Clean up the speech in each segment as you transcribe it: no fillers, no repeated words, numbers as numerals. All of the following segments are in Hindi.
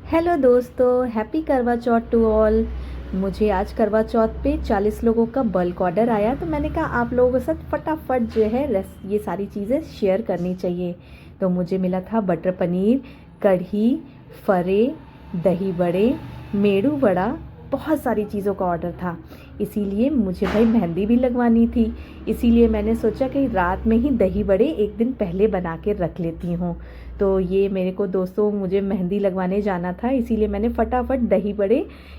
हेलो दोस्तों, हैप्पी करवा चौथ टू ऑल। मुझे आज करवा चौथ पे 40 लोगों का बल्क ऑर्डर आया, तो मैंने कहा आप लोगों के साथ फटाफट जो है ये सारी चीज़ें शेयर करनी चाहिए। तो मुझे मिला था बटर पनीर, कढ़ी, फरे, दही बड़े, मेड़ू वड़ा, बहुत सारी चीज़ों का ऑर्डर था। इसीलिए मुझे भाई मेहंदी भी लगवानी थी। इसीलिए मैंने सोचा कि रात में ही दही बड़े एक दिन पहले बना के रख लेती हूँ। तो ये मेरे को दोस्तों मुझे मेहंदी लगवाने जाना था, इसीलिए मैंने फटाफट दही बड़े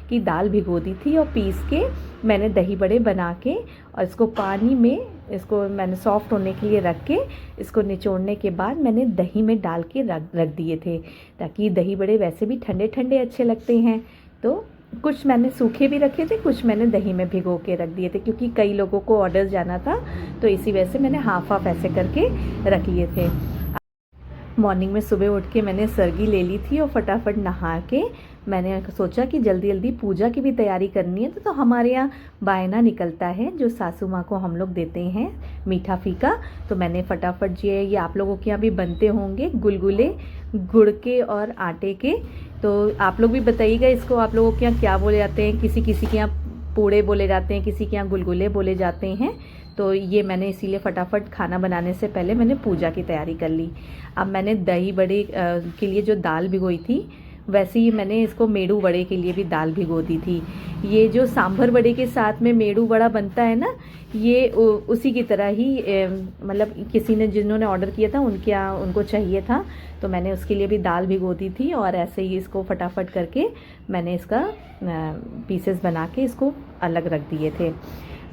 की दाल भिगो दी थी और पीस के मैंने दही बड़े बना के और इसको पानी में इसको मैंने सॉफ्ट होने के लिए रख के इसको निचोड़ने के बाद मैंने दही में डाल के रख दिए थे, ताकि दही बड़े वैसे भी ठंडे ठंडे अच्छे लगते हैं। तो कुछ मैंने सूखे भी रखे थे, कुछ मैंने दही में भिगो के रख दिए थे, क्योंकि कई लोगों को ऑर्डर जाना था, तो इसी वजह से मैंने हाफ हाफ ऐसे करके रख लिए थे। मॉर्निंग में सुबह उठ के मैंने सरगी ले ली थी और फटाफट नहा के मैंने सोचा कि जल्दी जल्दी पूजा की भी तैयारी करनी है। तो हमारे यहाँ बायना निकलता है जो सासू माँ को हम लोग देते हैं, मीठा फीका। तो मैंने फटाफट ये आप लोगों के यहाँ भी बनते होंगे गुलगुले, गुड़ के और आटे के। तो आप लोग भी बताइएगा इसको आप लोगों के यहाँ क्या बोले जाते हैं। किसी किसी के यहाँ पूड़े बोले जाते हैं, किसी के यहाँ गुलगुले बोले जाते हैं। तो ये मैंने इसीलिए फटाफट खाना बनाने से पहले मैंने पूजा की तैयारी कर ली। अब मैंने दही बड़े के लिए जो दाल भिगोई थी, वैसे ही मैंने इसको मेड़ू वड़े के लिए भी दाल भिगो दी थी। ये जो सांभर वड़े के साथ में मेड़ू वड़ा बनता है ना, ये उसी की तरह ही मतलब किसी ने जिन्होंने ऑर्डर किया था उनके यहाँ उनको चाहिए था, तो मैंने उसके लिए भी दाल भिगो दी थी और ऐसे ही इसको फटाफट करके मैंने इसका पीसेस बना के इसको अलग रख दिए थे।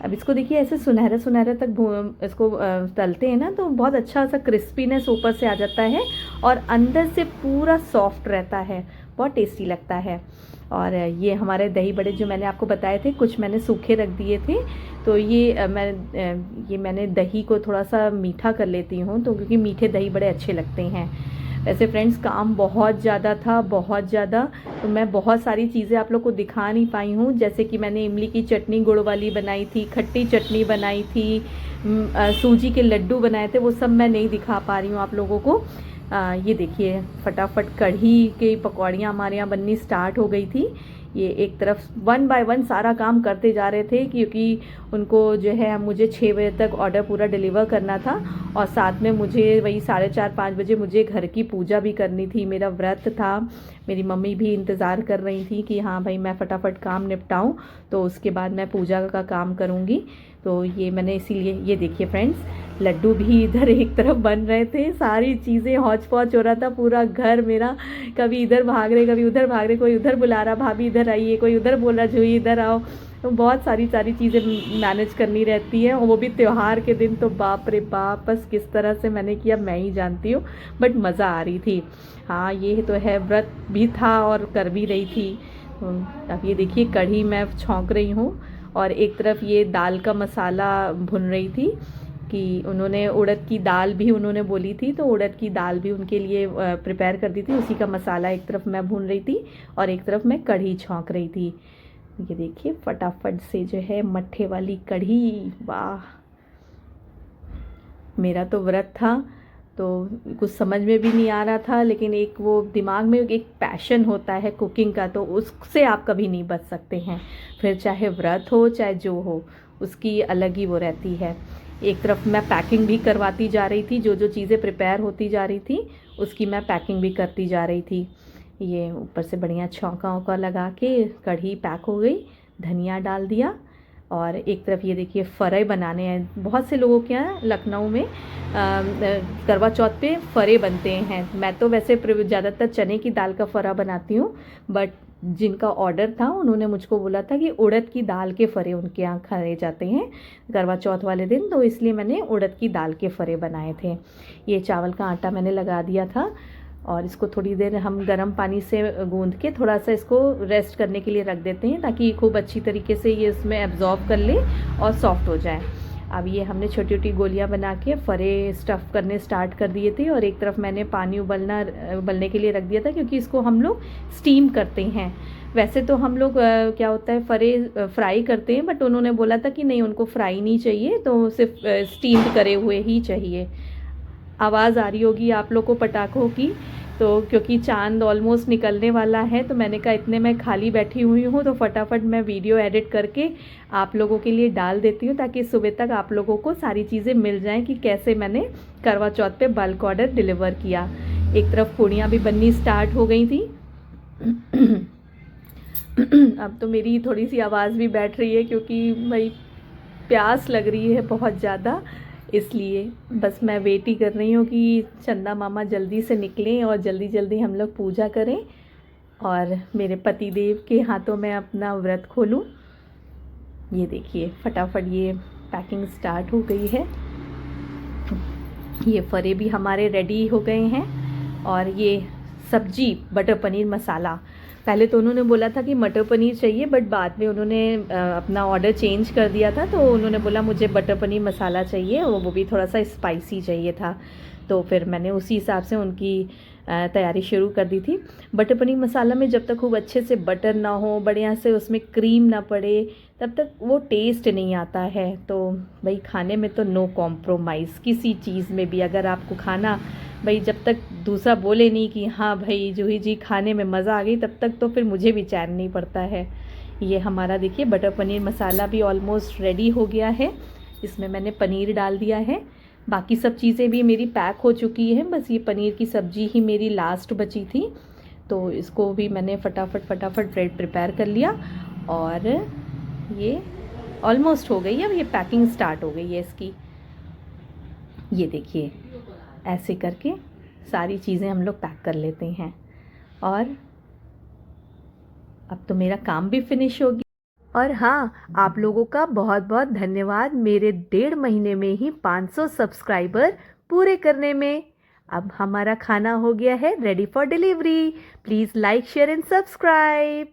अब इसको देखिए ऐसे सुनहरे सुनहरे तक इसको तलते हैं ना, तो बहुत अच्छा सा क्रिस्पीनेस ऊपर से आ जाता है और अंदर से पूरा सॉफ्ट रहता है, बहुत टेस्टी लगता है। और ये हमारे दही बड़े जो मैंने आपको बताए थे, कुछ मैंने सूखे रख दिए थे। तो ये मैंने दही को थोड़ा सा मीठा कर लेती हूँ, तो क्योंकि मीठे दही बड़े अच्छे लगते हैं। वैसे फ्रेंड्स काम बहुत ज़्यादा था, बहुत ज़्यादा, तो मैं बहुत सारी चीज़ें आप लोग को दिखा नहीं पाई हूँ। जैसे कि मैंने इमली की चटनी गुड़ वाली बनाई थी, खट्टी चटनी बनाई थी, सूजी के लड्डू बनाए थे, वो सब मैं नहीं दिखा पा रही हूँ आप लोगों को। ये देखिए फटाफट कढ़ी की पकौड़ियाँ हमारे यहाँ बननी स्टार्ट हो गई थी। ये एक तरफ 1 बाय 1 सारा काम करते जा रहे थे, क्योंकि उनको जो है मुझे 6 बजे तक ऑर्डर पूरा डिलीवर करना था और साथ में मुझे वही 4:30-5 बजे मुझे घर की पूजा भी करनी थी। मेरा व्रत था, मेरी मम्मी भी इंतज़ार कर रही थी कि हाँ भाई मैं फटाफट काम निपटाऊँ, तो उसके बाद मैं पूजा का काम करूँगी। तो ये मैंने इसीलिए, ये देखिए फ्रेंड्स, लड्डू भी इधर एक तरफ बन रहे थे, सारी चीज़ें हौच पौच हो रहा था, पूरा घर मेरा कभी इधर भाग रहे कभी उधर भाग रहे, कोई उधर बुला रहा भाभी इधर आइए, कोई उधर बोल रहा जूही इधर आओ। तो बहुत सारी चीज़ें मैनेज करनी रहती हैं, और वो भी त्यौहार के दिन, तो बाप रे बाप, बस किस तरह से मैंने किया मैं ही जानती हूँ, बट मज़ा आ रही थी। हाँ ये तो है, व्रत भी था और कर भी रही थी। अब ये देखिए कढ़ी मैं छौंक रही हूँ और एक तरफ ये दाल का मसाला भुन रही थी, कि उन्होंने उड़द की दाल भी उन्होंने बोली थी, तो उड़द की दाल भी उनके लिए प्रिपेयर कर दी थी। उसी का मसाला एक तरफ मैं भून रही थी और एक तरफ मैं कढ़ी छौंक रही थी। ये देखिए फटाफट से जो है मट्ठे वाली कढ़ी, वाह। मेरा तो व्रत था तो कुछ समझ में भी नहीं आ रहा था, लेकिन एक वो दिमाग में एक पैशन होता है कुकिंग का, तो उससे आप कभी नहीं बच सकते हैं। फिर चाहे व्रत हो चाहे जो हो, उसकी अलग ही वो रहती है। एक तरफ मैं पैकिंग भी करवाती जा रही थी, जो जो चीज़ें प्रिपेयर होती जा रही थी उसकी मैं पैकिंग भी करती जा रही थी। ये ऊपर से बढ़िया छौंका वौका लगा के कढ़ी पैक हो गई, धनिया डाल दिया। और एक तरफ ये देखिए फरे बनाने हैं। बहुत से लोगों के यहाँ लखनऊ में करवा चौथ पे फरे बनते हैं। मैं तो वैसे ज़्यादातर चने की दाल का फरा बनाती हूँ, बट जिनका ऑर्डर था उन्होंने मुझको बोला था कि उड़द की दाल के फरे उनके यहाँ खाए जाते हैं करवा चौथ वाले दिन, तो इसलिए मैंने उड़द की दाल के फरे बनाए थे। ये चावल का आटा मैंने लगा दिया था और इसको थोड़ी देर हम गर्म पानी से गूंद के थोड़ा सा इसको रेस्ट करने के लिए रख देते हैं, ताकि खूब अच्छी तरीके से ये इसमें एब्जॉर्ब कर ले और सॉफ्ट हो जाए। अब ये हमने छोटी छोटी गोलियां बना के फरे स्टफ़ करने स्टार्ट कर दिए थे, और एक तरफ मैंने पानी उबलने के लिए रख दिया था, क्योंकि इसको हम लोग स्टीम करते हैं। वैसे तो हम लोग क्या होता है फरे फ्राई करते हैं, बट उन्होंने बोला था कि नहीं उनको फ्राई नहीं चाहिए, तो सिर्फ स्टीम्ड करे हुए ही चाहिए। आवाज़ आ रही होगी आप लोग को पटाखों की, तो क्योंकि चांद ऑलमोस्ट निकलने वाला है तो मैंने कहा इतने मैं खाली बैठी हुई हूँ तो फटाफट मैं वीडियो एडिट करके आप लोगों के लिए डाल देती हूँ, ताकि सुबह तक आप लोगों को सारी चीज़ें मिल जाएं कि कैसे मैंने करवा चौथ पे बल्क ऑर्डर डिलीवर किया। एक तरफ पूड़ियाँ भी बननी स्टार्ट हो गई थी। अब तो मेरी थोड़ी सी आवाज़ भी बैठ रही है क्योंकि भाई प्यास लग रही है बहुत ज़्यादा, इसलिए बस मैं वेट ही कर रही हूँ कि चंदा मामा जल्दी से निकलें और जल्दी जल्दी हम लोग पूजा करें और मेरे पति देव के हाथों में अपना व्रत खोलूँ। ये देखिए फटाफट ये पैकिंग स्टार्ट हो गई है। ये फरे भी हमारे रेडी हो गए हैं और ये सब्जी बटर पनीर मसाला, पहले तो उन्होंने बोला था कि मटर पनीर चाहिए, बट बाद में उन्होंने अपना ऑर्डर चेंज कर दिया था, तो उन्होंने बोला मुझे बटर पनीर मसाला चाहिए और वो भी थोड़ा सा स्पाइसी चाहिए था। तो फिर मैंने उसी हिसाब से उनकी तैयारी शुरू कर दी थी। बटर पनीर मसाला में जब तक खूब अच्छे से बटर ना हो, बढ़िया से उसमें क्रीम ना पड़े, तब तक वो टेस्ट नहीं आता है। तो भाई खाने में तो नो कॉम्प्रोमाइज़ किसी चीज़ में भी। अगर आपको खाना भाई जब तक दूसरा बोले नहीं कि हाँ भाई जूही जी खाने में मज़ा आ गई, तब तक तो फिर मुझे भी चैन नहीं पड़ता है। ये हमारा देखिए बटर पनीर मसाला भी ऑलमोस्ट रेडी हो गया है। इसमें मैंने पनीर डाल दिया है, बाकी सब चीज़ें भी मेरी पैक हो चुकी हैं, बस ये पनीर की सब्ज़ी ही मेरी लास्ट बची थी। तो इसको भी मैंने फटाफट ब्रेड प्रिपेयर कर लिया और ये ऑलमोस्ट हो गई है। अब ये पैकिंग स्टार्ट हो गई है इसकी। ये देखिए ऐसे करके सारी चीज़ें हम लोग पैक कर लेते हैं और अब तो मेरा काम भी फिनिश हो गया। और हाँ, आप लोगों का बहुत बहुत धन्यवाद मेरे 1.5 महीने में ही 500 सब्सक्राइबर पूरे करने में। अब हमारा खाना हो गया है ready for delivery. Please like share and subscribe.